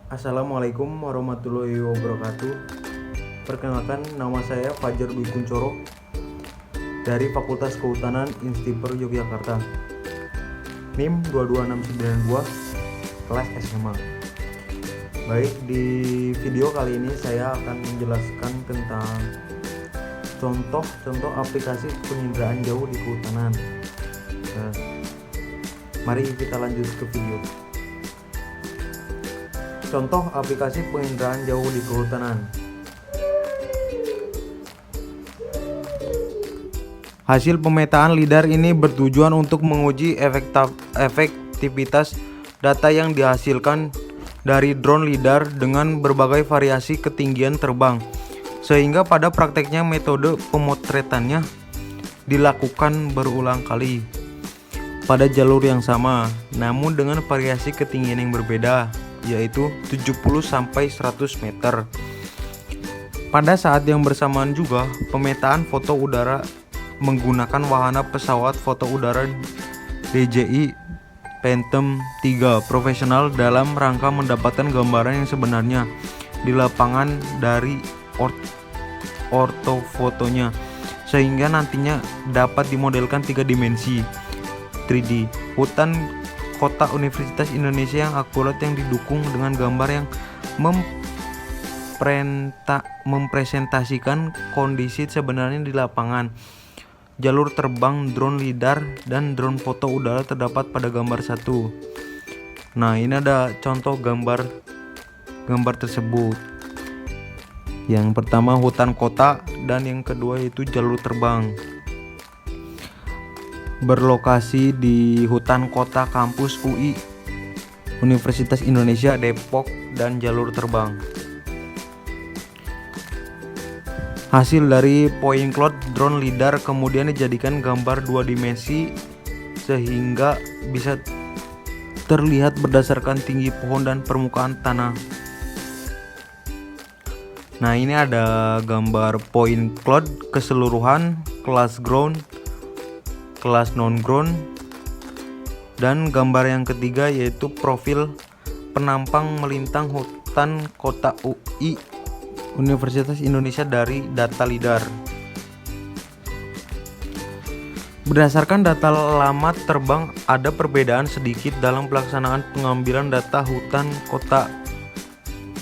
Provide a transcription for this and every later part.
Assalamualaikum warahmatullahi wabarakatuh. Perkenalkan, nama saya Fajar Dwi Kuncoro dari Fakultas Kehutanan Instiper Yogyakarta. NIM 22692, kelas SMA. Baik, di video kali ini saya akan menjelaskan tentang contoh aplikasi penginderaan jauh di kehutanan. Nah, mari kita lanjut ke video. Contoh aplikasi penginderaan jauh di kehutanan. Hasil pemetaan LiDAR ini bertujuan untuk menguji efektivitas data yang dihasilkan dari drone LiDAR dengan berbagai variasi ketinggian terbang, sehingga pada prakteknya metode pemotretannya dilakukan berulang kali pada jalur yang sama, namun dengan variasi ketinggian yang berbeda, yaitu 70-100 meter. Pada saat yang bersamaan juga, pemetaan foto udara menggunakan wahana pesawat foto udara DJI Phantom 3 profesional dalam rangka mendapatkan gambaran yang sebenarnya di lapangan dari ortofotonya, sehingga nantinya dapat dimodelkan 3 dimensi 3D hutan kota Universitas Indonesia yang akurat, yang didukung dengan gambar yang mempresentasikan kondisi sebenarnya di lapangan. Jalur terbang drone LiDAR dan drone foto udara terdapat pada gambar 1. Nah, ini ada contoh gambar tersebut. Yang pertama hutan kota dan yang kedua itu jalur terbang. Berlokasi di hutan kota kampus UI Universitas Indonesia Depok dan jalur terbang. Hasil dari point cloud drone LiDAR kemudian dijadikan gambar 2 dimensi sehingga bisa terlihat berdasarkan tinggi pohon dan permukaan tanah. Nah, ini ada gambar point cloud keseluruhan, kelas ground, kelas non-ground, dan gambar yang ketiga yaitu profil penampang melintang hutan kota UI Universitas Indonesia dari data LiDAR. Berdasarkan data lama terbang, ada perbedaan sedikit dalam pelaksanaan pengambilan data hutan kota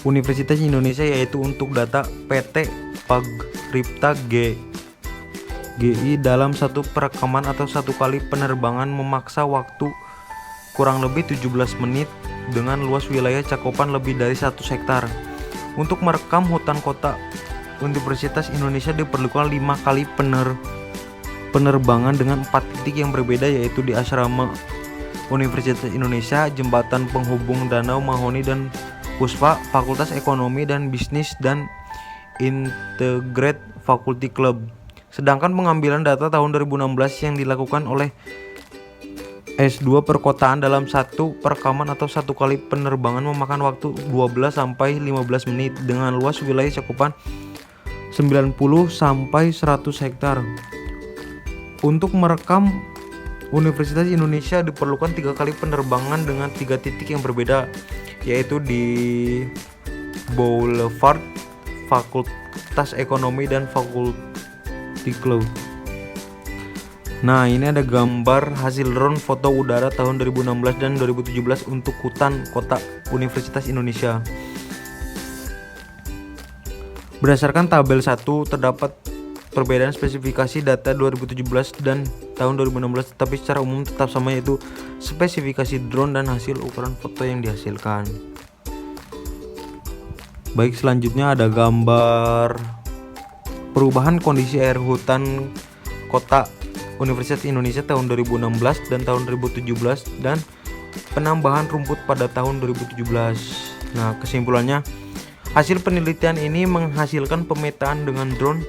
Universitas Indonesia, yaitu untuk data PT Pagripta GI dalam satu perekaman atau satu kali penerbangan memaksa waktu kurang lebih 17 menit dengan luas wilayah cakupan lebih dari 1 hektar. Untuk merekam hutan kota Universitas Indonesia diperlukan 5 kali penerbangan dengan 4 titik yang berbeda, yaitu di asrama Universitas Indonesia, jembatan penghubung Danau Mahoni dan Puspa, Fakultas Ekonomi dan Bisnis, dan Integrate Faculty Club. Sedangkan pengambilan data tahun 2016 yang dilakukan oleh S2 perkotaan dalam satu perekaman atau satu kali penerbangan memakan waktu 12-15 menit dengan luas wilayah cakupan 90-100 hektar. Untuk merekam Universitas Indonesia diperlukan 3 kali penerbangan dengan 3 titik yang berbeda, yaitu di Boulevard, Fakultas Ekonomi, dan Faculty Club. Nah, ini ada gambar hasil drone foto udara tahun 2016 dan 2017 untuk hutan kota Universitas Indonesia. Berdasarkan tabel 1 terdapat perbedaan spesifikasi data 2017 dan tahun 2016, tetapi secara umum tetap sama, yaitu spesifikasi drone dan hasil ukuran foto yang dihasilkan. Baik, selanjutnya ada gambar perubahan kondisi air hutan kota Universitas Indonesia tahun 2016 dan tahun 2017 dan penambahan rumput pada tahun 2017. Nah, kesimpulannya, hasil penelitian ini menghasilkan pemetaan dengan drone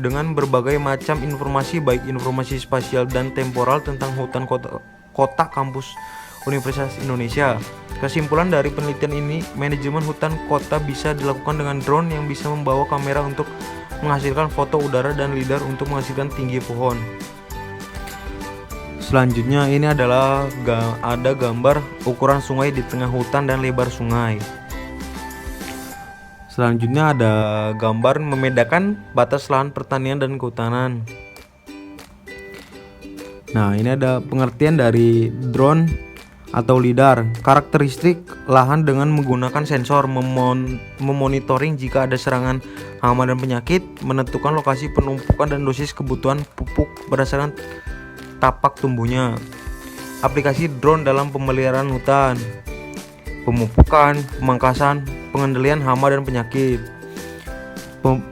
dengan berbagai macam informasi, baik informasi spasial dan temporal tentang hutan kota kampus Universitas Indonesia. Kesimpulan dari penelitian ini, manajemen hutan kota bisa dilakukan dengan drone yang bisa membawa kamera untuk menghasilkan foto udara dan LiDAR untuk menghasilkan tinggi pohon. Selanjutnya ini adalah ada gambar ukuran sungai di tengah hutan dan lebar sungai. Selanjutnya ada gambar membedakan batas lahan pertanian dan kehutanan. Nah, ini ada pengertian dari drone atau lidar. Karakteristik lahan dengan menggunakan sensor, memonitoring jika ada serangan hama dan penyakit, menentukan lokasi penumpukan dan dosis kebutuhan pupuk berdasarkan tapak tumbuhnya. Aplikasi drone dalam pemeliharaan hutan, pemupukan, pemangkasan, pengendalian hama dan penyakit.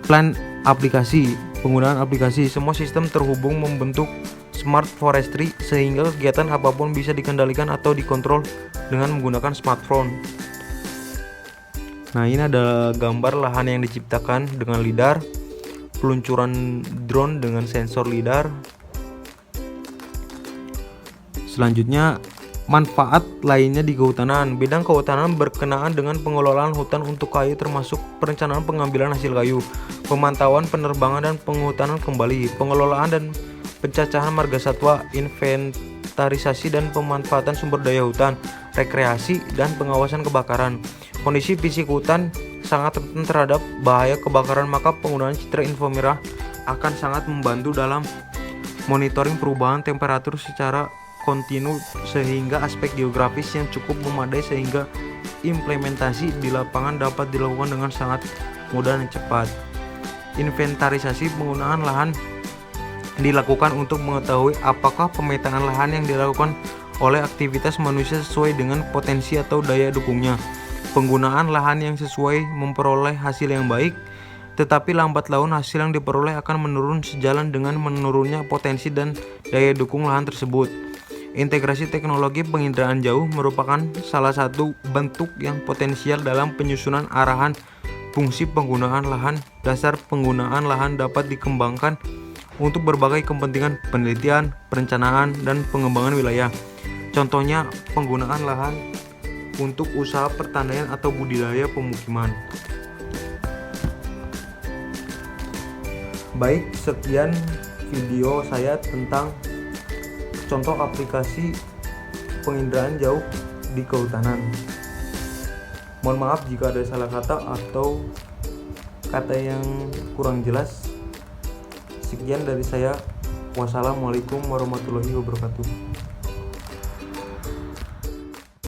Plan aplikasi, penggunaan aplikasi. Semua sistem terhubung membentuk smart forestry sehingga kegiatan apapun bisa dikendalikan atau dikontrol dengan menggunakan smartphone. Nah, ini ada gambar lahan yang diciptakan dengan lidar, peluncuran drone dengan sensor lidar. Selanjutnya, manfaat lainnya di kehutanan. Bidang kehutanan berkenaan dengan pengelolaan hutan untuk kayu termasuk perencanaan pengambilan hasil kayu, pemantauan penerbangan dan penghutanan kembali, pengelolaan dan pencacahan marga satwa, inventarisasi dan pemanfaatan sumber daya hutan, rekreasi dan pengawasan kebakaran. Kondisi fisik hutan sangat rentan terhadap bahaya kebakaran, maka penggunaan citra infomerah akan sangat membantu dalam monitoring perubahan temperatur secara kontinu sehingga aspek geografis yang cukup memadai sehingga implementasi di lapangan dapat dilakukan dengan sangat mudah dan cepat. Inventarisasi penggunaan lahan dilakukan untuk mengetahui apakah pemetaan lahan yang dilakukan oleh aktivitas manusia sesuai dengan potensi atau daya dukungnya. Penggunaan lahan yang sesuai memperoleh hasil yang baik, tetapi lambat laun hasil yang diperoleh akan menurun sejalan dengan menurunnya potensi dan daya dukung lahan tersebut. Integrasi teknologi penginderaan jauh merupakan salah satu bentuk yang potensial dalam penyusunan arahan fungsi penggunaan lahan. Dasar penggunaan lahan dapat dikembangkan untuk berbagai kepentingan penelitian, perencanaan, dan pengembangan wilayah. Contohnya penggunaan lahan untuk usaha pertanian atau budidaya pemukiman. Baik, sekian video saya tentang contoh aplikasi penginderaan jauh di kehutanan. Mohon maaf jika ada salah kata atau kata yang kurang jelas. Sekian dari saya. Wassalamualaikum warahmatullahi wabarakatuh.